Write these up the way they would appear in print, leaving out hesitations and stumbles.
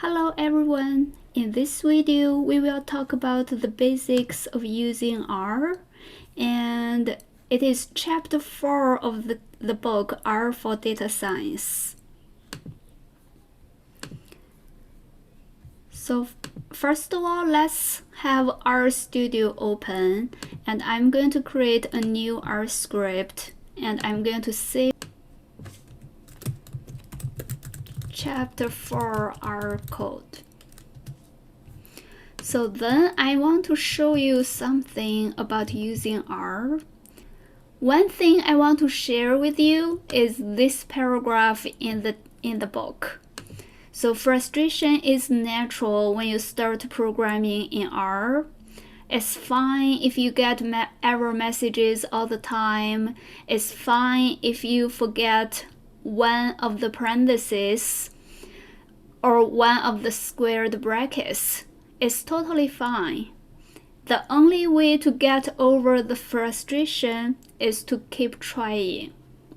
Hello everyone! In this video, we will talk about the basics of using R, and it is chapter 4 of the book R for Data Science. So first of all, let's have RStudio open, and I'm going to create a new R script, and I'm going to save chapter 4 R code. So then I want to show you something about using R. One thing I want to share with you is this paragraph in the book. So frustration is natural when you start programming in R. It's fine if you get error messages all the time. It's fine if you forget one of the parentheses or one of the squared brackets. It's totally fine. The only way to get over the frustration is to keep trying.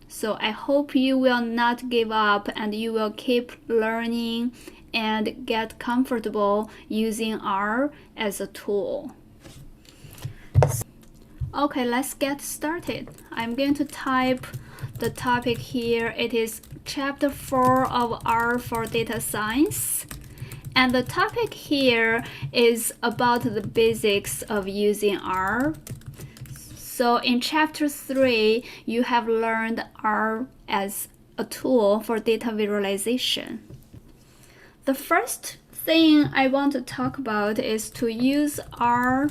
So I hope you will not give up and you will keep learning and get comfortable using R as a tool. Okay, let's get started. I'm going to type the topic here. It is chapter 4 of R for Data Science. And the topic here is about the basics of using R. So in chapter 3, you have learned R as a tool for data visualization. The first thing I want to talk about is to use R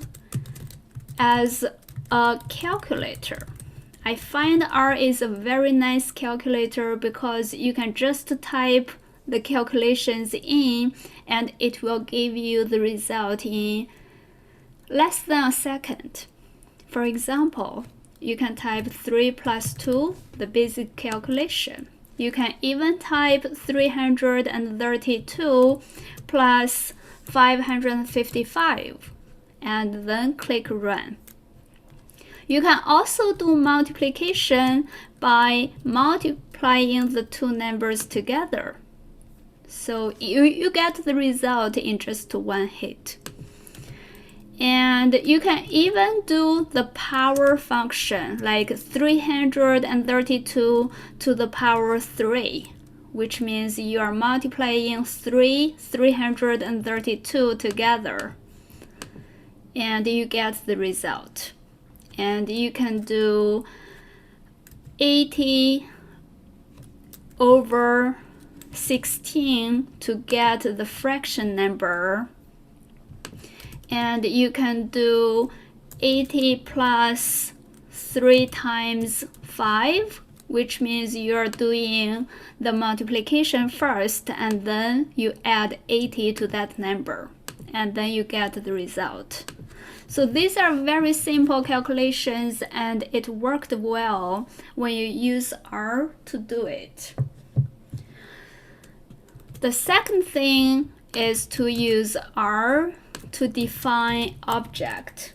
as a calculator. I find R is a very nice calculator because you can just type the calculations in and it will give you the result in less than a second. For example, you can type 3 plus 2, the basic calculation. You can even type 332 plus 555 and then click Run. You can also do multiplication by multiplying the two numbers together. So you get the result in just one hit. And you can even do the power function, like 332 to the power 3, which means you are multiplying 332 together. And you get the result. And you can do 80 over 16 to get the fraction number. And you can do 80 plus 3 times 5, which means you're doing the multiplication first and then you add 80 to that number. And then you get the result. So these are very simple calculations and it worked well when you use R to do it. The second thing is to use R to define object.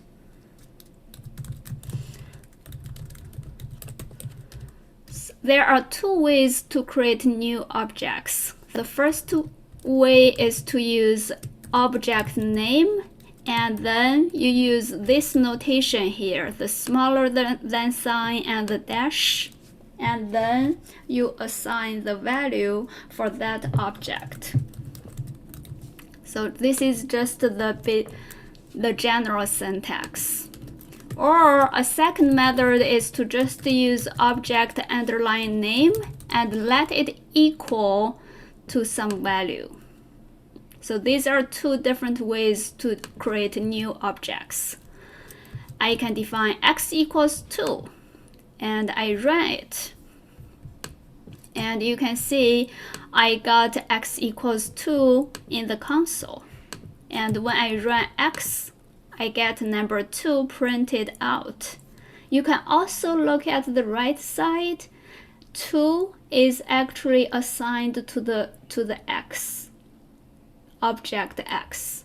There are two ways to create new objects. The first way is to use object name, and then you use this notation here, the smaller than sign and the dash, and then you assign the value for that object. So this is just the general syntax. Or a second method is to just use object underline name and let it equal to some value. So these are two different ways to create new objects. I can define x equals 2 and I run it. And you can see I got x equals 2 in the console. And when I run x, I get number 2 printed out. You can also look at the right side. 2 is actually assigned to the x. Object x.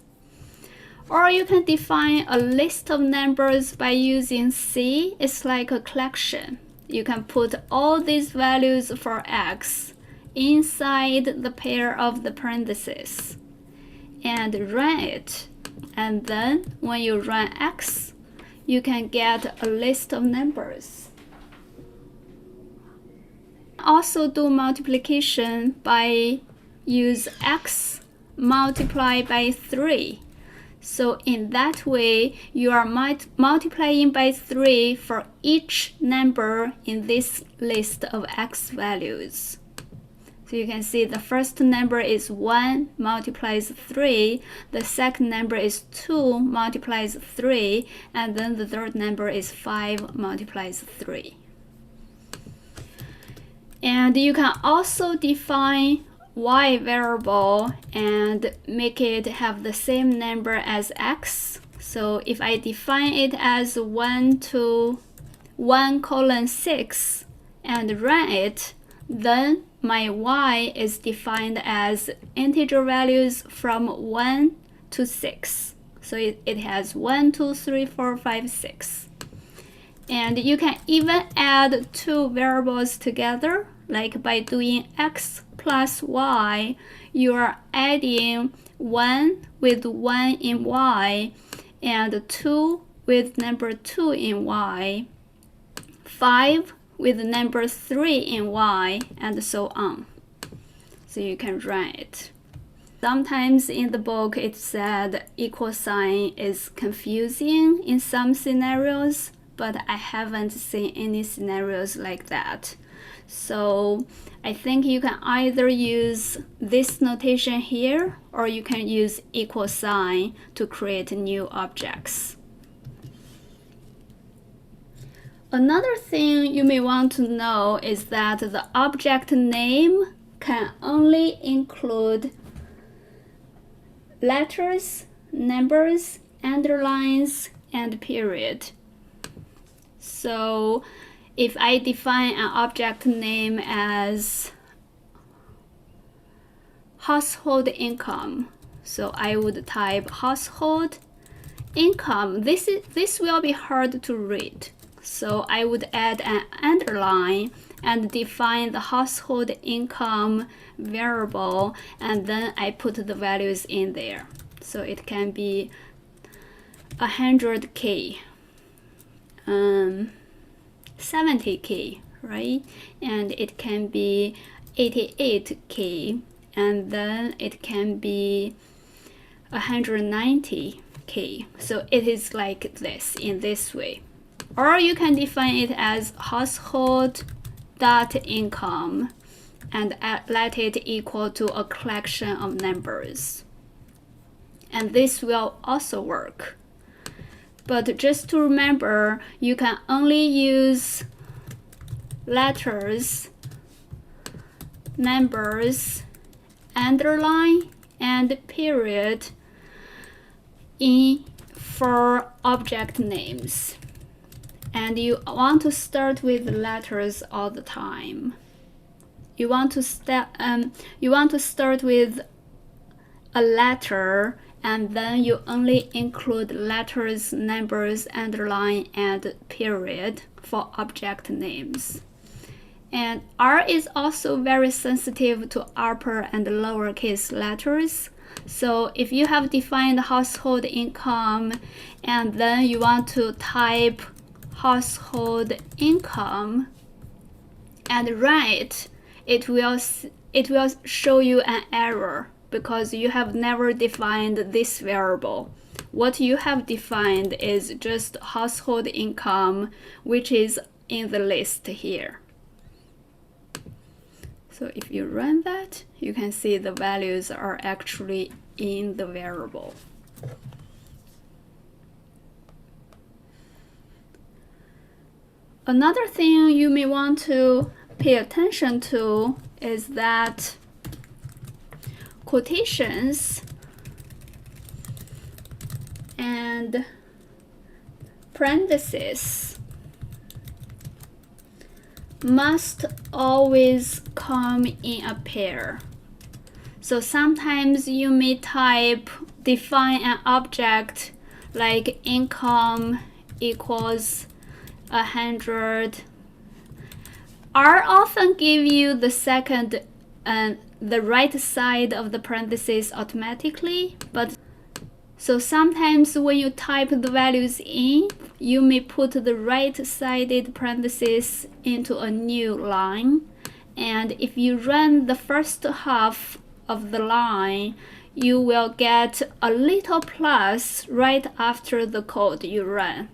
Or you can define a list of numbers by using C. It's like a collection. You can put all these values for x inside the pair of the parentheses. and run it. And then when you run x, you can get a list of numbers. Also do multiplication by use x multiplied by 3. So in that way, you are multiplying by 3 for each number in this list of x values. So you can see the first number is 1 multiplies 3, the second number is 2 multiplies 3, and then the third number is 5 multiplies 3. And you can also define y variable and make it have the same number as x. So if I define it as 1 to 1 colon 6 and run it, then my y is defined as integer values from 1 to 6. So it has 1, 2, 3, 4, 5, 6. And you can even add two variables together, like by doing x plus y, you are adding 1 with 1 in y, and 2 with number 2 in y, 5 with number 3 in y, and so on. So you can run it. Sometimes in the book it said equal sign is confusing in some scenarios, but I haven't seen any scenarios like that. So I think you can either use this notation here, or you can use equal sign to create new objects. Another thing you may want to know is that the object name can only include letters, numbers, underlines, and period. So if I define an object name as household income, so I would type household income. This will be hard to read. So I would add an underline and define the household income variable, and then I put the values in there. So it can be 100K, 70K, right? And it can be 88K, and then it can be 190K. So it is like this, in this way. Or you can define it as household.income and let it equal to a collection of numbers. And this will also work. But just to remember, you can only use letters, numbers, underline, and period for object names. And you want to start with letters all the time. You want to start with a letter, and then you only include letters, numbers, underline, and period for object names. And R is also very sensitive to upper and lowercase letters. So if you have defined household income and then you want to type household income and write, it will show you an error because you have never defined this variable. What you have defined is just household income, which is in the list here. So if you run that, you can see the values are actually in the variable. Another thing you may want to pay attention to is that quotations and parentheses must always come in a pair. So sometimes you may define an object like income equals 100. R often give you the second the right side of the parentheses automatically, but so sometimes when you type the values in, you may put the right-sided parentheses into a new line. And if you run the first half of the line, you will get a little plus right after the code you run.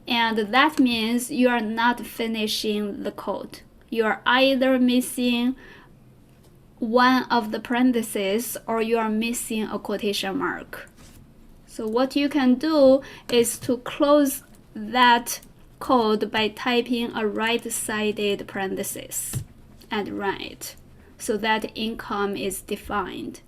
And that means you are not finishing the code. You are either missing one of the parentheses or you are missing a quotation mark. So what you can do is to close that code by typing a right-sided parenthesis and run it so that income is defined.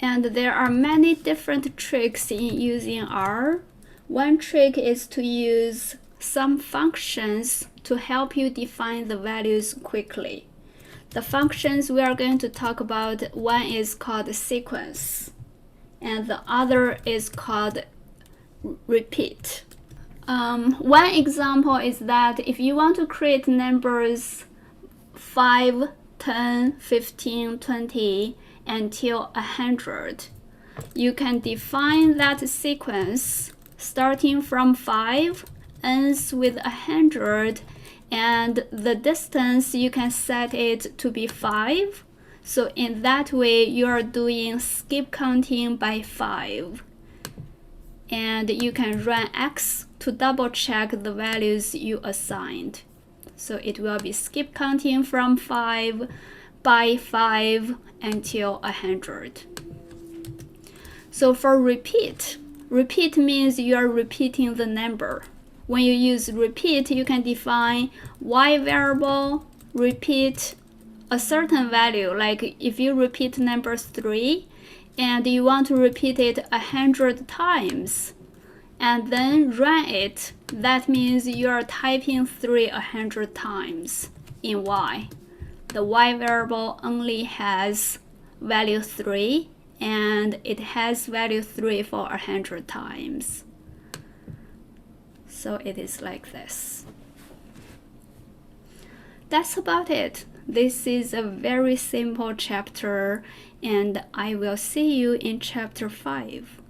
And there are many different tricks in using R. One trick is to use some functions to help you define the values quickly. The functions we are going to talk about, one is called sequence, and the other is called repeat. One example is that if you want to create numbers 5, 10, 15, 20, until 100, you can define that sequence starting from 5, ends with 100, and the distance you can set it to be 5. So in that way you are doing skip counting by 5, and you can run X to double check the values you assigned. So it will be skip counting from 5 by 5 until 100. So for repeat means you are repeating the number. When you use repeat, you can define y variable, repeat a certain value. Like if you repeat number 3 and you want to repeat it 100 times and then run it, that means you are typing 3 100 times in y. The y variable only has value 3 and it has value 3 for 100 times. So it is like this. That's about it. This is a very simple chapter, and I will see you in chapter 5.